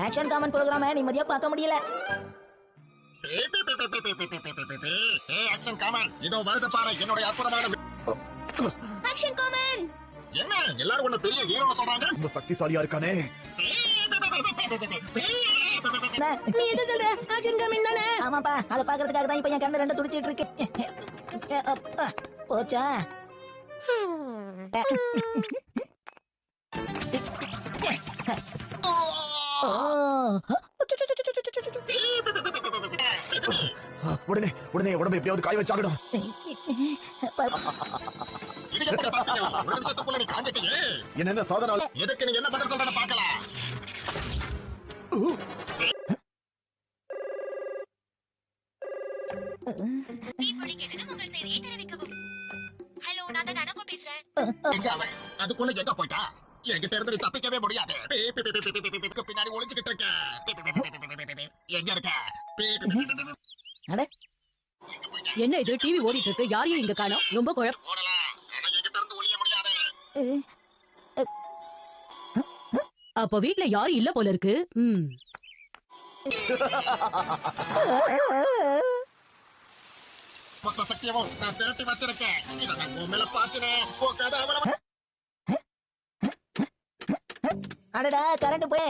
Action common ப்ரோகிராம நிம்மதியா பார்க்க முடியல. ஆக்ஷன் காமன் இதோ வருது பாரு என்னோட அற்புதமான ஆக்ஷன் காமன். என்ன எல்லாரும் உன்ன பெரிய ஹீரோன்னு சொல்றாங்க? ரொம்ப சக்திசாலியா இருக்கானே. நீ எது சொல்ற? ஆக்ஷன் காமன் தானே? ஆமாப்பா, அத பாக்குறதுக்காக தான் இப்ப என் கண்ணு ரெண்டு துடிச்சிட்டு இருக்கு. போச்சா? உடனே உடனே உடம்பு எப்படியாவது காய வச்சாகணும். என்ன சாதனை? எதுக்கு நீங்க என்ன பண்ற சொல்றத பார்க்கலாம். ஹலோ, நான் தான் அனகோ பேசுறேன். அதுக்குள்ள எங்க போயிட்டா? என்கிட்ட இருந்து தப்பிக்கவே முடியாது. பின்னாடி ஒளிஞ்சுக்கிட்டு இருக்க. எங்க இருக்க? என்ன இது டிவி ஓடிட்டு இருக்கு? யாரையும் இங்க காணோம். ரொம்ப குழப்பம். ஓடலாம். ஆனா என்கிட்ட இருந்து ஒளிய முடியாது. அப்ப வீட்ல யாரும் இல்ல போல இருக்கு. மொத்த சக்தியவும் நான் திரட்டி வச்சிருக்கேன். இதை நான் உன் மேல பாத்துனேன். போக்காத அவள. அடடா, கரண்ட் போய்.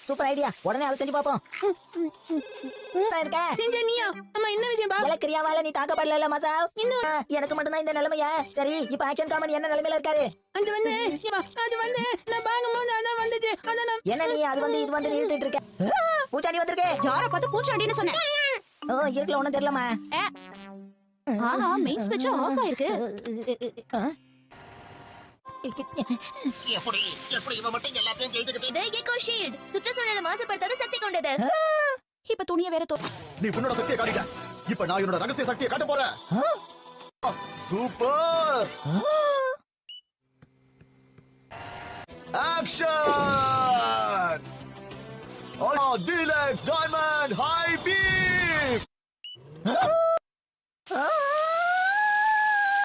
Super idea. உடனே அதை செஞ்சு பாப்போம். என்ன விஷயம்? கிரியாவால நீ தாக்கப்படல மசா. எனக்கு மட்டும்தான் இந்த நிலைமையா? சரி, இப்ப ஆக்ஷன் காமன் என்ன நிலைமையில இருக்காரு? என்ன நீ அது வந்து இது வந்து இழுத்துட்டு இருக்க? பூச்சாண்டி வந்திருக்கே. யார பார்த்து பூச்சாண்டின்னு சொன்னேன்? ஓ, இருக்கல, ஒண்ணும் தெரியலமா. மெயின் ஸ்விட்ச் ஆஃப் ஆயிருக்கு. எப்படி எப்படி இவ மட்டும் எல்லாத்தையும் கேட்டுக்கிட்டு? எக்கோ ஷீல்ட் சுற்றுச்சூழலை மாசுபடுத்தாத சக்தி கொண்டது. இப்ப துணியை வேற நீ உன்னோட சக்தியை காட்டிட்ட. இப்ப நான் என்னோட ரகசிய சக்தியை காட்ட போறேன். Super action! Deluxe diamond high beam!